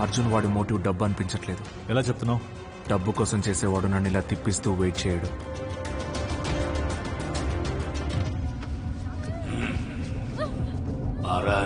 అర్జున్ వాడి మోటివ్ డబ్బు అనిపించట్లేదు. ఎలా చెప్తున్నావు? డబ్బు కోసం చేసేవాడు నన్ను ఇలా తిప్పిస్తూ వెయిట్ చేయడు. ఆగరా.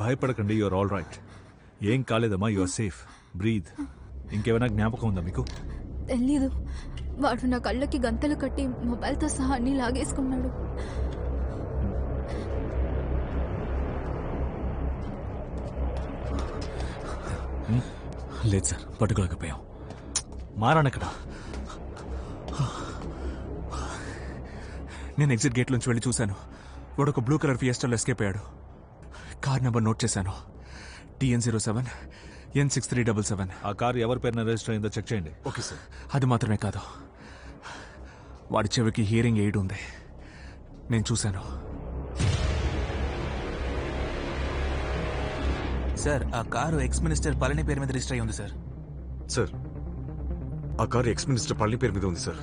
భయపడకండి, యూఆర్ ఆల్ రైట్. ఏం కాలేదమ్మా, యూఆర్ సేఫ్. బ్రీద్. ఇంకేమైనా జ్ఞాపకం ఉందా మీకు? తెలీదు. వాడు నా కళ్ళకి గంతలు కట్టి మొబైల్తో సహా అన్ని లాగేసుకున్నాడు. లేదు సార్, పట్టుకోలేకపోయాం. మారానక్కడ. నేను ఎగ్జిట్ గేట్ నుంచి వెళ్ళి చూశాను. వాడు ఒక బ్లూ కలర్ ఫియస్టాలో ఎస్కేప్ అయ్యాడు. కార్ నెంబర్ నోట్ చేశాను, TN07 N6377. ఆ కారు ఎవరి పేరున రిజిస్టర్ అయిందో చెక్ చేయండి. Okay sir. అది మాత్రమే కాదు, వాడి చెవికి హియరింగ్ ఎయిడ్ ఉంది, నేను చూశాను. సార్, ఆ కారు ఎక్స్ మినిస్టర్ పళని పేరు మీద రిజిస్టర్ అయి ఉంది సార్. సార్, ఆ కారు ఎక్స్ మినిస్టర్ పళని పేరు మీద ఉంది sir.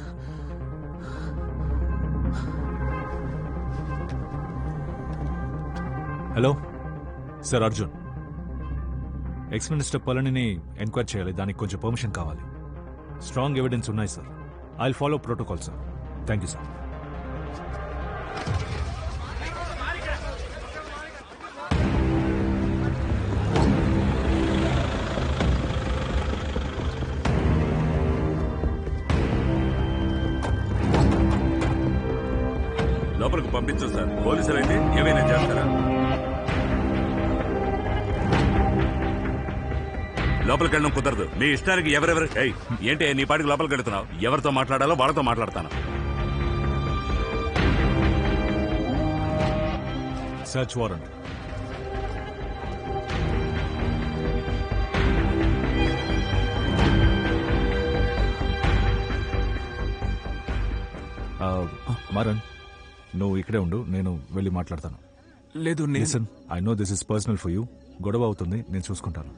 Hello sir, Arjun. Ex minister పళనిని ఎంక్వైరీ చేయాలి, దానికి కొంచెం పర్మిషన్ కావాలి. స్ట్రాంగ్ ఎవిడెన్స్ ఉన్నాయి సార్. I will follow protocol sir. Thank you sir. లోపలికి పంపించు సార్. పోలీసులు అయితే ఏమైనా చేస్తారా? లోపలికి వెళ్ళడం కుదరదు. మీ ఇష్టానికి ఎవరెవరు ఏంటి నీ పాటికి లోపలికి వెళ్తున్నావు? ఎవరితో మాట్లాడాలో వాళ్ళతో మాట్లాడతాను. Search warrant. మరణ్, నువ్వు ఇక్కడే ఉండు, నేను వెళ్ళి మాట్లాడతాను. లేదు, listen, I know this is personal for you. గొడవ అవుతుంది, నేను చూసుకుంటాను.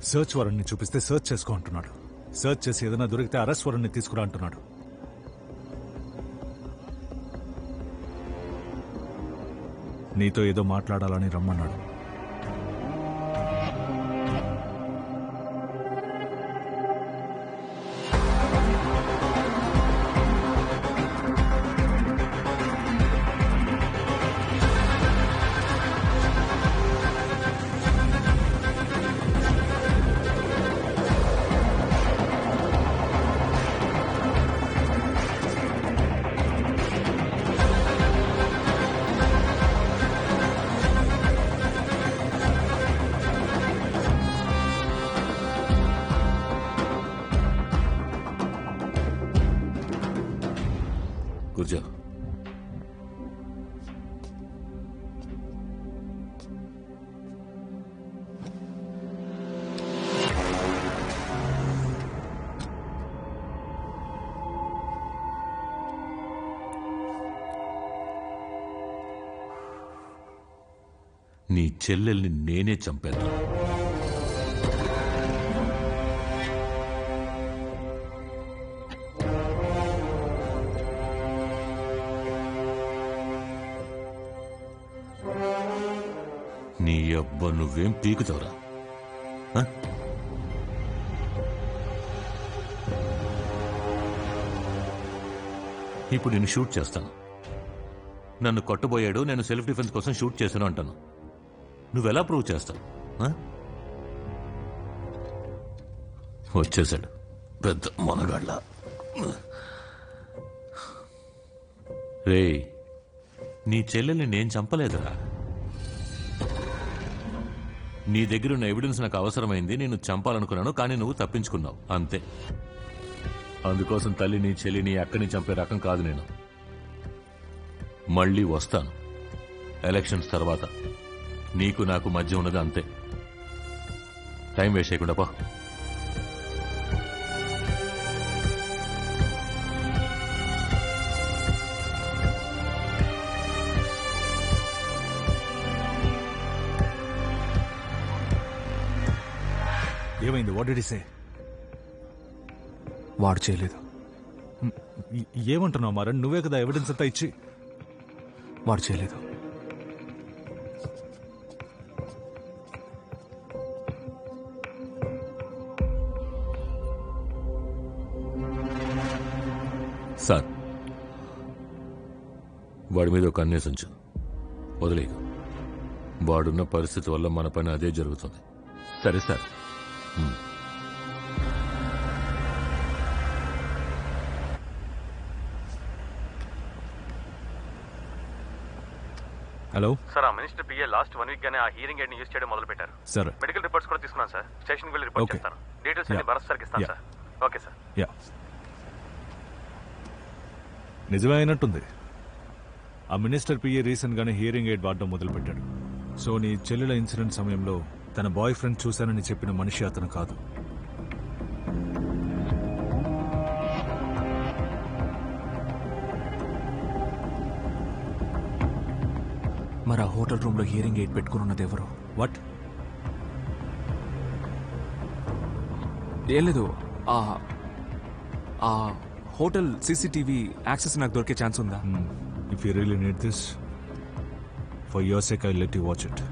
సర్చ్ వారెంట్ని చూపిస్తే సర్చ్ చేసుకో అంటున్నాడు. సర్చ్ చేసి ఏదైనా దొరికితే అరెస్ట్ వారెంట్ని తీసుకురా అంటున్నాడు. నీతో ఏదో మాట్లాడాలని రమ్మన్నాడు. కూర్చో. నీ చెల్లెల్ని నేనే చంపాను. నీ అబ్బా నువ్వేం పీకుతావురా? ఆ? ఇప్పుడు నేను షూట్ చేస్తాను. నన్ను కొట్టబోయాడు, నేను సెల్ఫ్ డిఫెన్స్ కోసం షూట్ చేశాను అంటాను. నువ్వెలా ప్రూవ్ చేస్తావు? ఆ? వచ్చేశాడు పెద్ద మనగాళ్ళ. రేయ్, నీ చెల్లెల్ని నేను చంపలేదురా. నీ దగ్గర ఉన్న ఎవిడెన్స్ నాకు అవసరమైంది, నేను చంపాలనుకున్నాను, కానీ నువ్వు తప్పించుకున్నావు అంతే. అందుకోసం తల్లి నీ చెల్లి నీ అక్కని చంపే రకం కాదు నేను. మళ్ళీ వస్తాను ఎలక్షన్స్ తర్వాత. నీకు నాకు మధ్య ఉన్నది అంతే. టైం వేస్ట్ చేయకుండా పో. ఏమైంది? వాట్ డిడ్ హి సే? వాడు చేయలేదు. ఏమంటున్నావు మారన్? నువ్వే కదా ఎవిడెన్స్ అంతా ఇచ్చి. వాడు చేయలేదు. సార్, వాడి మీద ఒక అన్వేషించు, వదిలేయకు. వాడున్న పరిస్థితి వల్ల మన పని అదే జరుగుతుంది. సరే సార్. హలో సార్, ఆ మినిస్టర్ పిఏ లాస్ట్ 1 వీక్ గానే ఆ హియరింగ్ ఎయిడ్ ని యూజ్ చేయడం మొదలు పెట్టారు. సరే, మెడికల్ రిపోర్ట్స్ కూడా తీసుకున్నాను సార్. స్టేషన్కి వెళ్ళి రిపోర్ట్ Okay. చేస్తాను. డీటెయిల్స్ అన్ని Yeah. భరత్ సార్కి ఇస్తాను Yeah. Sir. Okay sir. Yeah, నిజమే అయినట్టుంది. ఆ మినిస్టర్ పిఏ రీసెంట్ గానే హియరింగ్ ఎయిడ్ వాడడం మొదలుపెట్టాడు. సో నీ చెల్లెల ఇన్సిడెంట్ సమయంలో తన బాయ్ ఫ్రెండ్ చూశానని చెప్పిన మనిషి అతను కాదు. మరి ఆ హోటల్ రూమ్ లో హియరింగ్ ఎయిడ్ పెట్టుకుని ఉన్నది ఎవరు? వాట్? ఏం లేదు, ఆ హోటల్ సీసీటీవీ యాక్సెస్ నాకు దొరికే ఛాన్స్ ఉందా? If you really need this, for your sake I let you watch it.